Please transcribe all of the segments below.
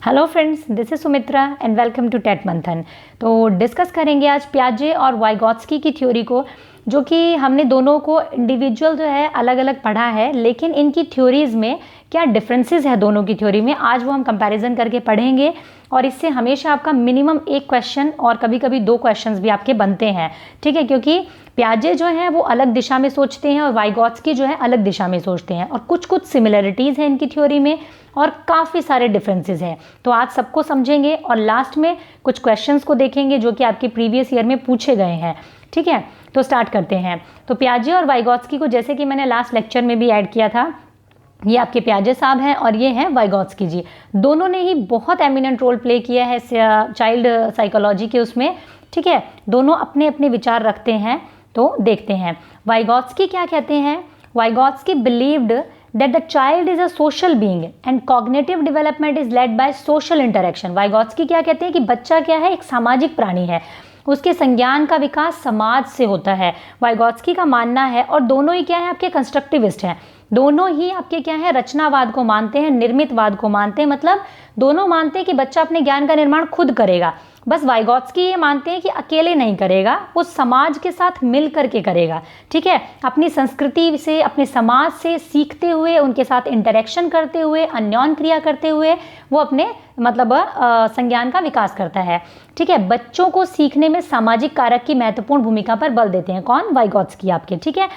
Hello friends, this is Sumitra and welcome to TET Manthan. तो discuss करेंगे आज पियाजे और वाइगॉत्स्की की थ्योरी को, जो कि हमने दोनों को इंडिविजुअल जो है अलग अलग पढ़ा है, लेकिन इनकी थ्योरीज़ में क्या डिफरेंसेस है दोनों की थ्योरी में, आज वो हम कंपैरिजन करके पढ़ेंगे। और इससे हमेशा आपका मिनिमम एक क्वेश्चन और कभी कभी दो क्वेश्चंस भी आपके बनते हैं, ठीक है, क्योंकि पियाजे जो हैं वो अलग दिशा में सोचते हैं और वाइगॉत्स्की जो है अलग दिशा में सोचते हैं, और कुछ कुछ सिमिलरिटीज़ हैं इनकी थ्योरी में और काफ़ी सारे डिफरेंसेस हैं। तो आज सबको समझेंगे और लास्ट में कुछ क्वेश्चंस को देखेंगे जो कि आपके प्रीवियस ईयर में पूछे गए हैं, ठीक है। तो स्टार्ट करते हैं। तो पियाजे और वाइगॉत्स्की को, जैसे कि मैंने लास्ट लेक्चर में भी ऐड किया था, ये आपके पियाजे साहब हैं और ये हैं वाइगॉत्स्की जी। दोनों ने ही बहुत एमिनेंट रोल प्ले किया है चाइल्ड साइकोलॉजी के उसमें, ठीक है। दोनों अपने अपने विचार रखते हैं, तो देखते हैं वाइगॉत्स्की क्या कहते हैं। वाइगॉत्स्की believed that the child is a social being and cognitive development is led by social interaction। वाइगॉत्स्की क्या कहते हैं कि बच्चा क्या है, एक सामाजिक प्राणी है, उसके संज्ञान का विकास समाज से होता है, वाइगॉत्स्की का मानना है। और दोनों ही क्या है, आपके कंस्ट्रक्टिविस्ट हैं, दोनों ही आपके क्या है, रचनावाद को मानते हैं, निर्मितवाद को मानते हैं। मतलब दोनों मानते हैं कि बच्चा अपने ज्ञान का निर्माण खुद करेगा। बस वाइगॉत्स्की ये मानते हैं कि अकेले नहीं करेगा, वो समाज के साथ मिल करके करेगा, ठीक है। अपनी संस्कृति से, अपने समाज से सीखते हुए, उनके साथ इंटरेक्शन करते हुए, अन्योन क्रिया करते हुए वो अपने संज्ञान का विकास करता है, ठीक है। बच्चों को सीखने में सामाजिक कारक की महत्वपूर्ण भूमिका पर बल देते हैं। कौन? वाइगॉत्स्की आपके, ठीक है।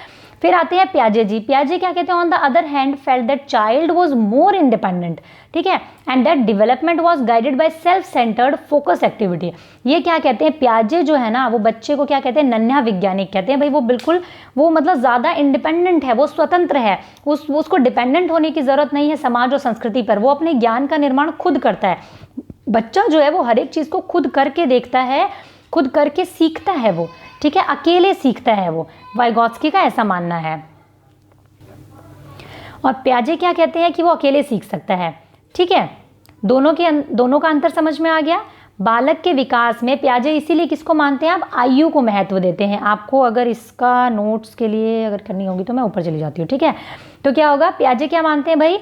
फिर आते हैं पियाजे जी। पियाजे क्या कहते हैं, on the other hand felt that child was more independent, ठीक है, and that development was guided by self centred focus activity. ये क्या कहते हैं, पियाजे जो है ना, वो बच्चे को क्या कहते हैं, नन्हा वैज्ञानिक कहते हैं। भाई वो बिल्कुल, वो मतलब ज़्यादा इंडिपेंडेंट है, वो स्वतंत्र है, उसको डिपेंडेंट होने की ज़रूरत नहीं है समाज और संस्कृति पर, वो अपने ज्ञान का निर्माण खुद करता है। बच्चा जो है वो हर एक चीज़ को खुद करके देखता है, खुद करके सीखता है वो, ठीक है, अकेले सीखता है वो। वाइगॉत्स्की का ऐसा मानना है। और पियाजे क्या कहते हैं कि वो अकेले सीख सकता है, ठीक है। दोनों का अंतर समझ में आ गया। बालक के विकास में पियाजे इसीलिए किसको मानते हैं, आप आयु को महत्व देते हैं। आपको अगर इसका नोट्स के लिए अगर करनी होगी तो मैं ऊपर चली जाती हूँ, ठीक है। तो क्या होगा, पियाजे क्या मानते हैं भाई,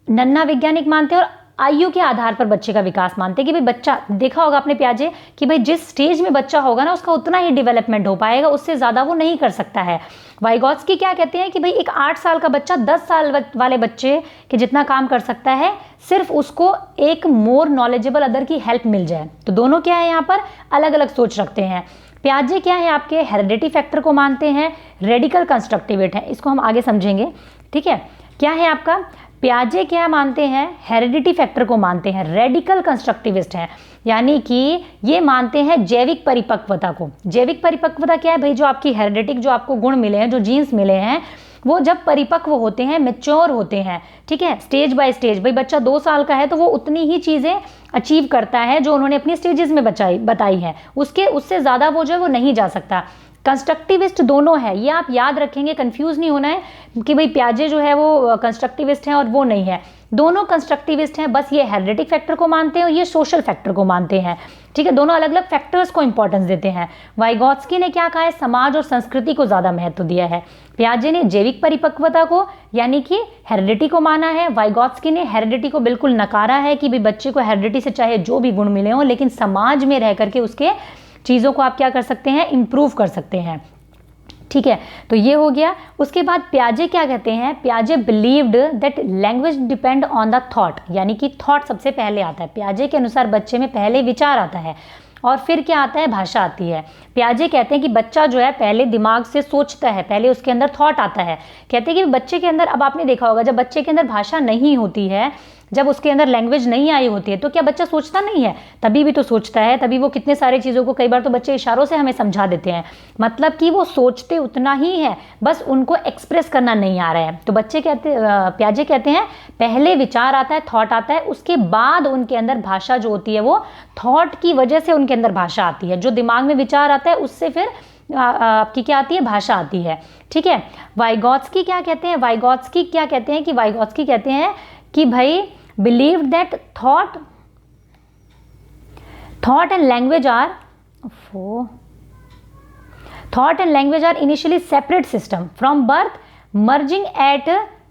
नन्हा वैज्ञानिक मानते हैं और आयु के आधार पर बच्चे का विकास मानते हैं कि भाई बच्चा, देखा होगा आपने पियाजे कि भाई जिस स्टेज में बच्चा होगा ना, उसका उतना ही डेवलपमेंट हो पाएगा, उससे ज़्यादा वो नहीं कर सकता है। वाइगॉत्स्की क्या कहते हैं कि भाई एक 8 साल का बच्चा 10 साल वाले बच्चे के जितना काम कर सकता है, सिर्फ उसको एक मोर नॉलेजेबल अदर की हेल्प मिल जाए। तो दोनों क्या है, यहाँ पर अलग अलग सोच रखते हैं। पियाजे क्या है, आपके हेरिडिटी फैक्टर को मानते हैं, रेडिकल कंस्ट्रक्टिविस्ट है, इसको हम आगे समझेंगे, ठीक है। क्या है आपका, पियाजे क्या मानते हैं, हेरिडिटी फैक्टर को मानते हैं, रेडिकल कंस्ट्रक्टिविस्ट हैं, यानी कि ये मानते हैं जैविक परिपक्वता को। जैविक परिपक्वता क्या है भाई, जो आपकी हेरिडिटिक, जो आपको गुण मिले हैं, जो जीन्स मिले हैं, वो जब परिपक्व होते हैं, मैच्योर होते हैं, ठीक है, स्टेज बाय स्टेज। भाई बच्चा 2 साल का है तो वो उतनी ही चीज़ें अचीव करता है जो उन्होंने अपनी स्टेजेस में बताई है, उससे ज़्यादा वो जो है वो नहीं जा सकता। कंस्ट्रक्टिविस्ट दोनों है, ये आप याद रखेंगे, कंफ्यूज नहीं होना है कि भाई पियाजे जो है वो कंस्ट्रक्टिविस्ट हैं और वो नहीं है। दोनों कंस्ट्रक्टिविस्ट हैं, बस ये हेरिडिटिक फैक्टर को मानते हैं और ये सोशल फैक्टर को मानते हैं, ठीक है। दोनों अलग अलग फैक्टर्स को इंपॉर्टेंस देते हैं। वाइगॉत्स्की ने क्या कहा है, समाज और संस्कृति को ज़्यादा महत्व दिया है। पियाजे ने जैविक परिपक्वता को यानी कि हेरिडिटी को माना है। वाइगॉत्स्की ने हेरिडिटी को बिल्कुल नकारा है कि भाई बच्चे को हेरिडिटी से चाहे जो भी गुण मिले हों, लेकिन समाज में रह करके उसके चीज़ों को आप क्या कर सकते हैं, इम्प्रूव कर सकते हैं, ठीक है। तो ये हो गया। उसके बाद पियाजे क्या कहते हैं, पियाजे believed that language depend on the thought, यानी कि थॉट सबसे पहले आता है। पियाजे के अनुसार बच्चे में पहले विचार आता है और फिर क्या आता है, भाषा आती है। पियाजे कहते हैं कि बच्चा जो है पहले दिमाग से सोचता है, पहले उसके अंदर थॉट आता है। कहते हैं कि बच्चे के अंदर, अब आपने देखा होगा, जब बच्चे के अंदर भाषा नहीं होती है, जब उसके अंदर लैंग्वेज नहीं आई होती है, तो क्या बच्चा सोचता नहीं है? तभी भी तो सोचता है, तभी वो कितने सारी चीज़ों को कई बार तो बच्चे इशारों से हमें समझा देते हैं। मतलब कि वो सोचते उतना ही है, बस उनको एक्सप्रेस करना नहीं आ रहा है। तो पियाजे कहते हैं पहले विचार आता है, थॉट आता है, उसके बाद उनके अंदर भाषा जो होती है, वो थॉट की वजह से उनके अंदर भाषा आती है। जो दिमाग में विचार आता है उससे फिर आपकी क्या आती है, भाषा आती है, ठीक है। वाइगॉत्स्की क्या कहते हैं, वाइगॉत्स्की कहते हैं कि भाई believed that thought and language are initially separate system from birth, merging at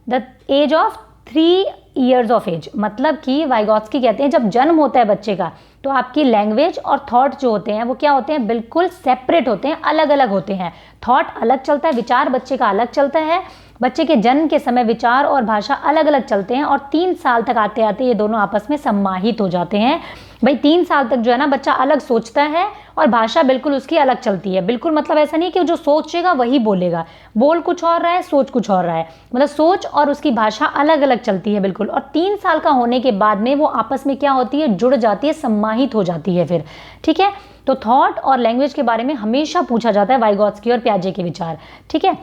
the age of 3 years of age, मतलब कि वाइगॉत्स्की कहते हैं जब जन्म होता है बच्चे का तो आपकी लैंग्वेज और थॉट जो होते हैं वो क्या होते हैं, बिल्कुल सेपरेट होते हैं, अलग अलग होते हैं। थॉट अलग चलता है, विचार बच्चे का अलग चलता है। बच्चे के जन्म के समय विचार और भाषा अलग अलग चलते हैं और 3 साल तक आते आते ये दोनों आपस में सम्माहित हो जाते हैं। भाई 3 साल तक जो है ना बच्चा अलग सोचता है और भाषा बिल्कुल उसकी अलग चलती है। बिल्कुल मतलब ऐसा नहीं कि जो सोचेगा वही बोलेगा, बोल कुछ और रहा है सोच कुछ और रहा है, मतलब सोच और उसकी भाषा अलग अलग चलती है बिल्कुल। और 3 साल का होने के बाद में वो आपस में क्या होती है, जुड़ जाती है, सम्माहित हो जाती है फिर। ठीक है, तो थॉट और लैंग्वेज के बारे में हमेशा पूछा जाता है वाइगॉत्स्की और पियाजे के विचार। ठीक है,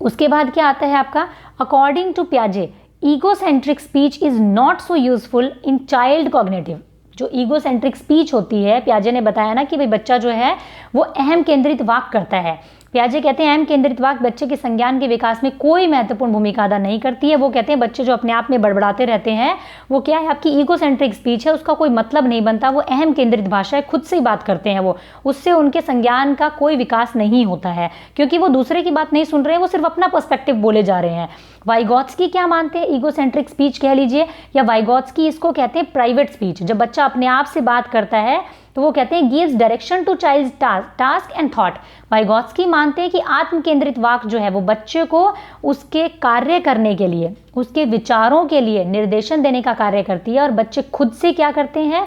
उसके बाद क्या आता है आपका, अकॉर्डिंग टू पियाजे egocentric speech is not so useful in child cognitive. जो ईगोसेंट्रिक स्पीच होती है, पियाजे ने बताया ना कि भाई बच्चा जो है वो अहम केंद्रित वाक्य करता है। पियाजे कहते हैं अहम केंद्रित वाक्य बच्चे के संज्ञान के विकास में कोई महत्वपूर्ण भूमिका अदा नहीं करती है। वो कहते हैं बच्चे जो अपने आप में बड़बड़ाते रहते हैं वो क्या है, आपकी ईगोसेंट्रिक स्पीच है, उसका कोई मतलब नहीं बनता, वो अहम केंद्रित भाषा है, खुद से ही बात करते हैं वो, उससे उनके संज्ञान का कोई विकास नहीं होता है क्योंकि वो दूसरे की बात नहीं सुन रहे हैं, वो सिर्फ अपना पर्सपेक्टिव बोले जा रहे हैं। वाइगॉत्स्की क्या मानते हैं, ईगोसेंट्रिक स्पीच कह लीजिए या वाइगॉत्स्की इसको कहते हैं प्राइवेट स्पीच। जब बच्चा अपने आप से बात करता है तो वो कहते हैं gives direction to child task and thought. Vygotsky मानते हैं कि आत्म केंद्रित वाक्य जो है वो बच्चे को उसके कार्य करने के लिए, उसके विचारों के लिए निर्देशन देने का कार्य करती है और बच्चे खुद से क्या करते हैं,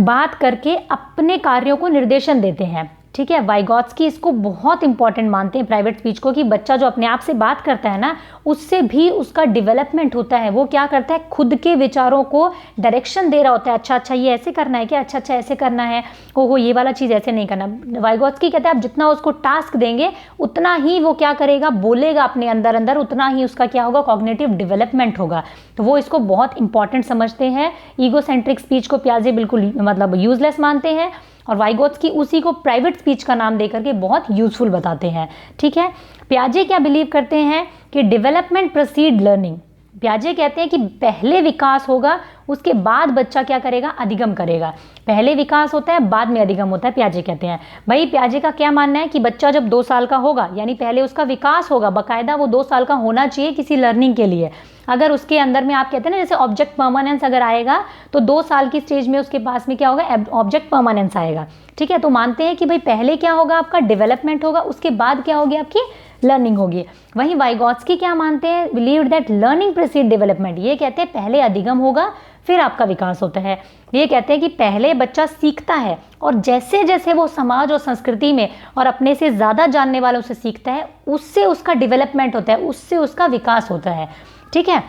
बात करके अपने कार्यों को निर्देशन देते हैं। ठीक है, वाइगॉत्स्की इसको बहुत इंपॉर्टेंट मानते हैं प्राइवेट स्पीच को, कि बच्चा जो अपने आप से बात करता है ना उससे भी उसका डेवलपमेंट होता है। वो क्या करता है, खुद के विचारों को डायरेक्शन दे रहा होता है, अच्छा अच्छा ये ऐसे करना है क्या, अच्छा अच्छा ऐसे करना है, ओहो ये वाला चीज़ ऐसे नहीं करना। वाइगॉत्स्की कहते हैं आप जितना उसको टास्क देंगे उतना ही वो क्या करेगा, बोलेगा अपने अंदर अंदर, उतना ही उसका क्या होगा, कॉग्निटिव डेवलपमेंट होगा। तो वो इसको बहुत इंपॉर्टेंट समझते हैं। ईगोसेंट्रिक स्पीच को पियाजे बिल्कुल मतलब यूजलेस मानते हैं और वाइगॉत्स्की उसी को प्राइवेट स्पीच का नाम देकर के बहुत यूजफुल बताते हैं। ठीक है, पियाजे क्या बिलीव करते हैं कि डेवलपमेंट प्रोसीड लर्निंग। पियाजे कहते हैं कि पहले विकास होगा उसके बाद बच्चा क्या करेगा, अधिगम करेगा। पहले विकास होता है बाद में अधिगम होता है, पियाजे कहते हैं। भाई पियाजे का क्या मानना है कि बच्चा जब 2 साल का होगा यानी पहले उसका विकास होगा, बाकायदा वो 2 साल का होना चाहिए किसी लर्निंग के लिए। अगर उसके अंदर में आप कहते हैं ना जैसे ऑब्जेक्ट परमानेंस अगर आएगा तो 2 साल की स्टेज में उसके पास में क्या होगा, ऑब्जेक्ट परमानेंस आएगा। ठीक है, तो मानते हैं कि भाई पहले क्या होगा, आपका डेवलपमेंट होगा, उसके बाद क्या होगी, आपकी लर्निंग होगी। वहीं वाइगॉत्स्की क्या मानते हैं, believe that learning preceded development. ये कहते हैं पहले अधिगम होगा फिर आपका विकास होता है। ये कहते हैं कि पहले बच्चा सीखता है और जैसे जैसे वो समाज और संस्कृति में और अपने से ज़्यादा जानने वालों से सीखता है उससे उसका डेवलपमेंट होता है, उससे उसका विकास होता है। ठीक है,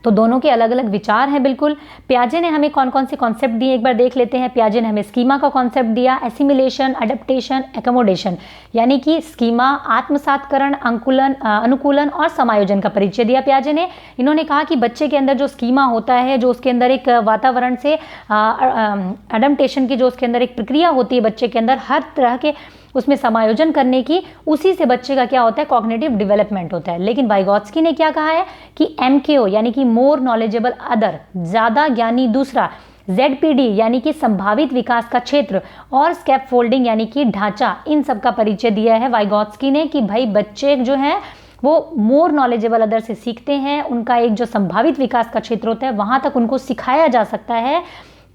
तो दोनों के अलग अलग विचार हैं बिल्कुल। पियाजे ने हमें कौन कौन से कॉन्सेप्ट दिए एक बार देख लेते हैं। पियाजे ने हमें स्कीमा का कॉन्सेप्ट दिया, एसिमिलेशन, अडेप्टेशन, एकोमोडेशन, यानी कि स्कीमा आत्मसातकरण, अनुकूलन और समायोजन का परिचय दिया पियाजे ने। इन्होंने कहा कि बच्चे के अंदर जो स्कीमा होता है, जो उसके अंदर एक वातावरण से अडेप्टेशन की जो उसके अंदर एक प्रक्रिया होती है बच्चे के अंदर हर तरह के उसमें समायोजन करने की, उसी से बच्चे का क्या होता है, कॉग्निटिव डेवलपमेंट होता है। लेकिन वाइगॉत्स्की ने क्या कहा है कि MKO यानी कि मोर नॉलेजेबल अदर, ज़्यादा ज्ञानी दूसरा, ZPD यानी कि संभावित विकास का क्षेत्र और स्कैफोल्डिंग यानी कि ढांचा, इन सब का परिचय दिया है वाइगॉत्स्की ने कि भाई बच्चे जो हैं वो मोर नॉलेजेबल अदर से सीखते हैं, उनका एक जो संभावित विकास का क्षेत्र होता है वहाँ तक उनको सिखाया जा सकता है।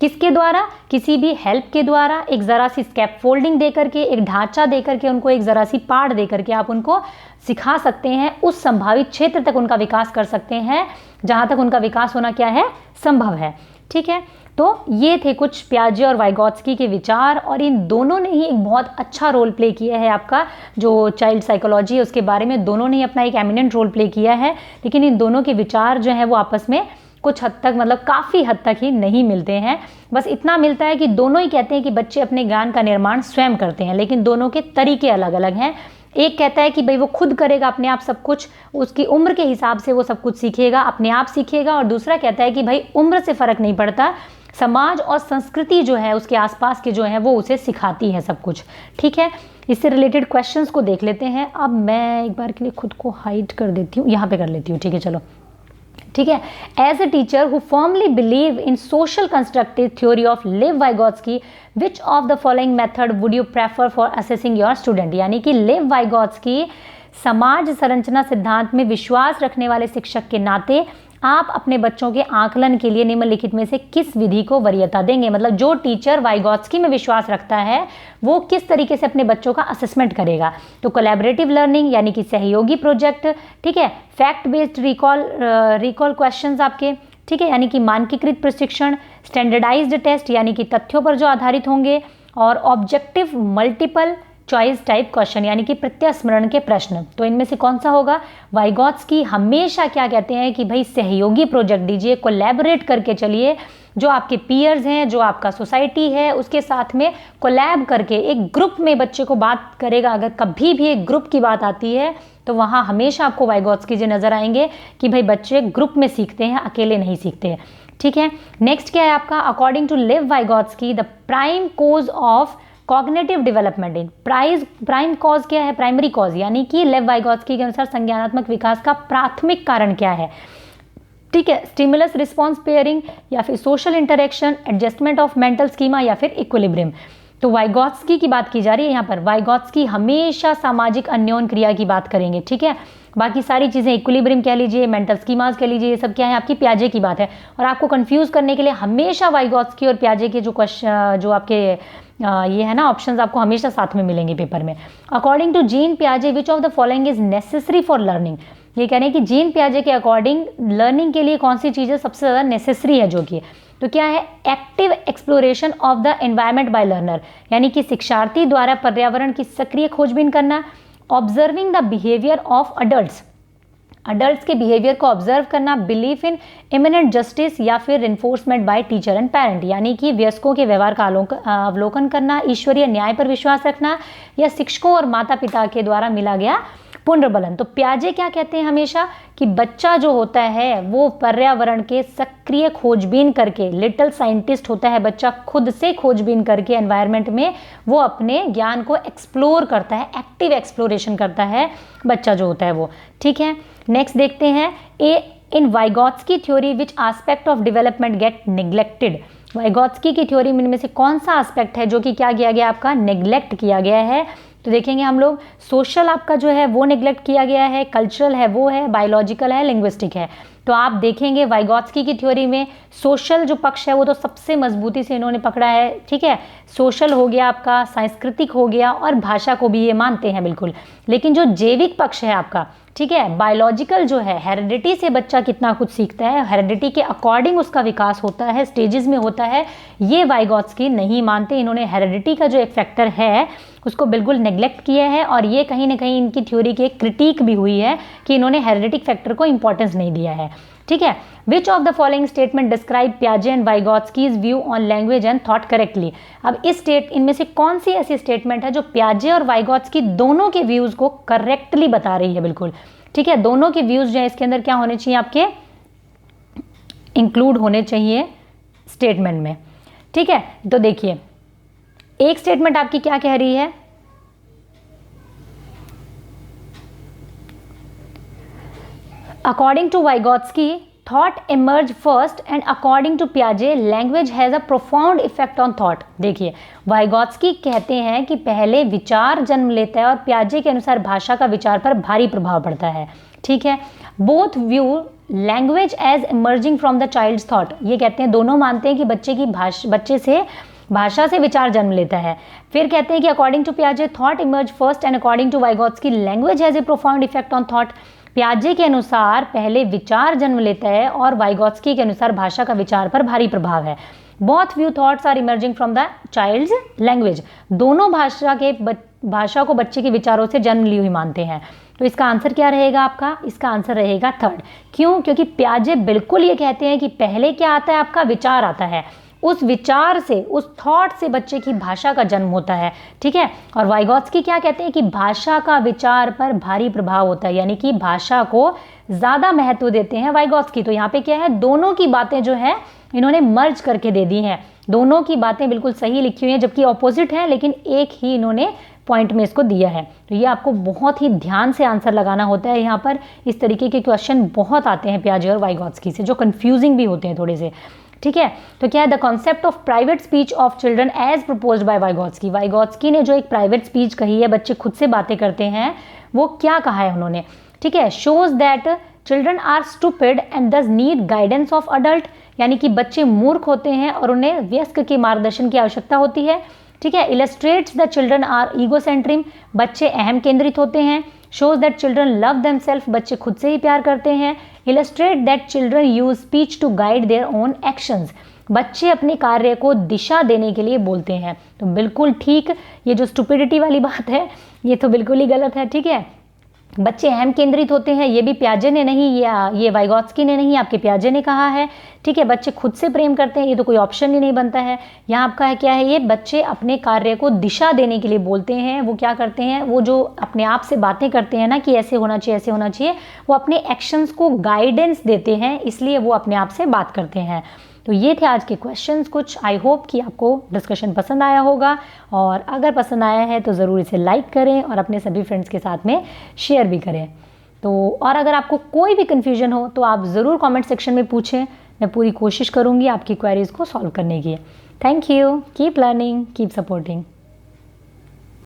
किसके द्वारा, किसी भी हेल्प के द्वारा, एक ज़रा सी स्कैफोल्डिंग दे करके, एक ढांचा दे करके, उनको एक ज़रा सी पाड़ दे करके आप उनको सिखा सकते हैं, उस संभावित क्षेत्र तक उनका विकास कर सकते हैं जहाँ तक उनका विकास होना क्या है, संभव है। ठीक है, तो ये थे कुछ पियाजे और वाइगॉत्स्की के विचार और इन दोनों ने ही एक बहुत अच्छा रोल प्ले किया है। आपका जो चाइल्ड साइकोलॉजी है उसके बारे में दोनों ने ही अपना एक एमिनेंट रोल प्ले किया है, लेकिन इन दोनों के विचार जो है वो आपस में कुछ हद तक मतलब काफ़ी हद तक ही नहीं मिलते हैं। बस इतना मिलता है कि दोनों ही कहते हैं कि बच्चे अपने ज्ञान का निर्माण स्वयं करते हैं, लेकिन दोनों के तरीके अलग अलग हैं। एक कहता है कि भाई वो खुद करेगा अपने आप सब कुछ, उसकी उम्र के हिसाब से वो सब कुछ सीखेगा, अपने आप सीखेगा, और दूसरा कहता है कि भाई उम्र से फ़र्क नहीं पड़ता, समाज और संस्कृति जो है उसके आसपास के जो है वो उसे सिखाती है सब कुछ। ठीक है, इससे रिलेटेड क्वेश्चंस को देख लेते हैं। अब मैं एक बार के लिए खुद को हाइड कर देती हूँ, यहाँ पे कर लेती हूँ। ठीक है, चलो ठीक है। As a teacher who firmly believe in social constructive theory of Lev Vygotsky, which of the following method would you prefer for assessing your student. यानी कि लिव वाइगॉत्स्की समाज संरचना सिद्धांत में विश्वास रखने वाले शिक्षक के नाते आप अपने बच्चों के आकलन के लिए निम्नलिखित में से किस विधि को वरीयता देंगे। मतलब जो टीचर वाइगॉत्स्की में विश्वास रखता है वो किस तरीके से अपने बच्चों का असेसमेंट करेगा। तो कोलैबोरेटिव लर्निंग यानी कि सहयोगी प्रोजेक्ट, ठीक है, फैक्ट बेस्ड रिकॉल क्वेश्चंस आपके, ठीक है, यानी कि मानकीकृत प्रशिक्षण, स्टैंडर्डाइज्ड टेस्ट यानी कि तथ्यों पर जो आधारित होंगे, और objective multiple choice type question यानी कि प्रत्यास्मरण के प्रश्न। तो इनमें से कौन सा होगा। वाइगॉत्स्की हमेशा क्या कहते हैं कि भाई सहयोगी प्रोजेक्ट दीजिए, कोलैबोरेट करके चलिए, जो आपके पीयर्स हैं, जो आपका सोसाइटी है, उसके साथ में कोलैब करके एक ग्रुप में बच्चे को बात करेगा। अगर कभी भी एक ग्रुप की बात आती है तो वहाँ हमेशा आपको वाइगॉत्स्की जी नजर आएंगे कि भाई बच्चे ग्रुप में सीखते हैं, अकेले नहीं सीखते हैं, ठीक है। नेक्स्ट क्या है आपका, according to Lev Vygotsky the prime cause of cognitive development in prime cause क्या है, प्राइमरी कॉज, यानी कि लेव वाइगॉत्स्की के अनुसार संज्ञानात्मक विकास का प्राथमिक कारण क्या है, ठीक है, स्टिमुलस रिस्पॉन्स पेयरिंग या फिर social interaction, adjustment of mental schema या फिर इक्विलिब्रियम। तो वाइगॉत्स्की की बात की जा रही है यहाँ पर। वाइगॉत्स्की हमेशा सामाजिक अन्योन क्रिया की बात करेंगे, ठीक है। बाकी सारी चीज़ें इक्विलिब्रियम कह लीजिए, मेंटल स्कीमास कह लीजिए, ये सब क्या है आपकी प्याजे की बात है। और आपको कंफ्यूज करने के लिए हमेशा वाइगॉत्स्की और प्याजे के जो क्वेश्चन जो आपके ये है ना ऑप्शंस आपको हमेशा साथ में मिलेंगे पेपर में। अकॉर्डिंग टू जीन प्याजे which of the following is necessary for learning. ये कह रहे हैं कि जीन प्याजे के अकॉर्डिंग लर्निंग के लिए कौन सी चीज़ें सबसे ज़्यादा नेसेसरी है, जो कि तो क्या है, active exploration of the environment by learner, यानी कि शिक्षार्थी द्वारा पर्यावरण की सक्रिय खोजबीन करना, observing the behaviour of adults के बिहेवियर को ऑब्जर्व करना, बिलीफ इन इमिनेंट जस्टिस या फिर reinforcement by teacher and parent, यानी कि वयस्कों के व्यवहार का अवलोकन करना, ईश्वरीय न्याय पर विश्वास रखना, या शिक्षकों और माता पिता के द्वारा मिला गया पुनर्बलन। तो प्याजे क्या कहते हैं हमेशा कि बच्चा जो होता है वो पर्यावरण के सक्रिय खोजबीन करके, लिटिल साइंटिस्ट होता है बच्चा, खुद से खोजबीन करके एनवायरनमेंट में वो अपने ज्ञान को एक्सप्लोर करता है, एक्टिव एक्सप्लोरेशन करता है बच्चा जो होता है वो, ठीक है। नेक्स्ट देखते हैं, in Vygotsky theory which aspect of development get neglected. Vygotsky की थ्योरी में से कौन सा एस्पेक्ट है जो कि क्या किया गया आपका, नेग्लेक्ट किया गया है। तो देखेंगे हम लोग, सोशल आपका जो है वो नेग्लेक्ट किया गया है, कल्चरल है वो है, बायोलॉजिकल है, लिंग्विस्टिक है। तो आप देखेंगे वाइगॉत्स्की की थ्योरी में सोशल जो पक्ष है वो तो सबसे मजबूती से इन्होंने पकड़ा है, ठीक है। सोशल हो गया आपका, सांस्कृतिक हो गया, और भाषा को भी ये मानते हैं बिल्कुल। लेकिन जो जैविक पक्ष है आपका, ठीक है, बायोलॉजिकल जो है, हेरिडिटी से बच्चा कितना कुछ सीखता है, हेरिडिटी के अकॉर्डिंग उसका विकास होता है, स्टेजेस में होता है, ये वाइगॉत्स्की नहीं मानते। इन्होंने हेरिडिटी का जो एक फैक्टर है उसको बिल्कुल नेग्लेक्ट किया है, और ये कहीं ना कहीं इनकी थ्योरी की एक क्रिटिक भी हुई है कि इन्होंने हेरिडिटिक फैक्टर को इंपॉर्टेंस नहीं दिया है, ठीक है। Which of the following statement describe पियाजे and Vygotsky's view on language and thought correctly. अब इनमें से कौन सी ऐसी स्टेटमेंट है जो पियाजे और वाइगॉत्स्की दोनों के व्यूज को करेक्टली बता रही है, बिल्कुल, ठीक है। दोनों के व्यूज जो है इसके अंदर क्या होने चाहिए, आपके इंक्लूड होने चाहिए स्टेटमेंट में, ठीक है। तो देखिए, एक स्टेटमेंट आपकी क्या कह रही है, according to Vygotsky thought emerge first and according to पियाजे language has a profound effect on thought. देखिए, वाइगॉत्स्की कहते हैं कि पहले विचार जन्म लेता है और पियाजे के अनुसार भाषा का विचार पर भारी प्रभाव पड़ता है, ठीक है। Both view language as emerging from the child's thought. ये कहते हैं, दोनों मानते हैं कि बच्चे से भाषा से विचार जन्म लेता है। फिर कहते हैं कि अकॉर्डिंग टू पियाजे thought emerge first and according to Vygotsky language has a profound effect on thought. पियाजे के अनुसार पहले विचार जन्म लेता है और वाइगॉत्स्की के अनुसार भाषा का विचार पर भारी प्रभाव है। Both view thoughts are emerging from the child's language. दोनों भाषा को बच्चे के विचारों से जन्म ली हुई मानते हैं। तो इसका आंसर क्या रहेगा आपका, इसका आंसर रहेगा थर्ड। क्यों? क्योंकि पियाजे बिल्कुल ये कहते हैं कि पहले क्या आता है, आपका विचार आता है, उस विचार से, उस थॉट से बच्चे की भाषा का जन्म होता है, ठीक है। और वाइगॉत्स्की क्या कहते हैं कि भाषा का विचार पर भारी प्रभाव होता है, यानी कि भाषा को ज़्यादा महत्व देते हैं वाइगॉत्स्की। तो यहाँ पे क्या है, दोनों की बातें जो है इन्होंने मर्ज करके दे दी हैं। दोनों की बातें बिल्कुल सही लिखी हुई हैं, जबकि ऑपोजिट है, लेकिन एक ही इन्होंने पॉइंट में इसको दिया है। तो ये आपको बहुत ही ध्यान से आंसर लगाना होता है। यहाँ पर इस तरीके के क्वेश्चन बहुत आते हैं पियाजे और वाइगॉत्स्की से, जो कन्फ्यूजिंग भी होते हैं थोड़े से, ठीक है। तो क्या है, the concept of private speech of children as proposed by Vygotsky. Vygotsky ने जो एक प्राइवेट स्पीच कही है, बच्चे खुद से बातें करते हैं, वो क्या कहा है उन्होंने, ठीक है। Shows that children are stupid and thus need guidance of adult, यानी कि बच्चे मूर्ख होते हैं और उन्हें वयस्क के मार्गदर्शन की आवश्यकता होती है, ठीक है। Illustrates the children are egocentric, बच्चे अहम केंद्रित होते हैं। Shows that children love themselves, बच्चे खुद से ही प्यार करते हैं। Illustrate that children use speech to guide their own actions, बच्चे अपने कार्य को दिशा देने के लिए बोलते हैं। तो बिल्कुल ठीक, ये जो स्टुपिडिटी वाली बात है ये तो बिल्कुल ही गलत है, ठीक है। बच्चे अहम केंद्रित होते हैं, ये भी प्याजे ने नहीं, या ये वाइगोत्स्की ने नहीं, आपके प्याजे ने कहा है, ठीक है। बच्चे खुद से प्रेम करते हैं, ये तो कोई ऑप्शन ही नहीं बनता है। यहाँ आपका है क्या है, ये बच्चे अपने कार्य को दिशा देने के लिए बोलते हैं। वो क्या करते हैं, वो जो अपने आप से बातें करते हैं ना कि ऐसे होना चाहिए ऐसे होना चाहिए, वो अपने एक्शंस को गाइडेंस देते हैं, इसलिए वो अपने आप से बात करते हैं। तो ये थे आज के क्वेश्चंस कुछ। आई होप कि आपको डिस्कशन पसंद आया होगा, और अगर पसंद आया है तो ज़रूर इसे लाइक करें और अपने सभी फ्रेंड्स के साथ में शेयर भी करें। तो और अगर आपको कोई भी कन्फ्यूजन हो तो आप ज़रूर कमेंट सेक्शन में पूछें, मैं पूरी कोशिश करूँगी आपकी क्वेरीज़ को सॉल्व करने की। Thank you, keep learning, keep supporting.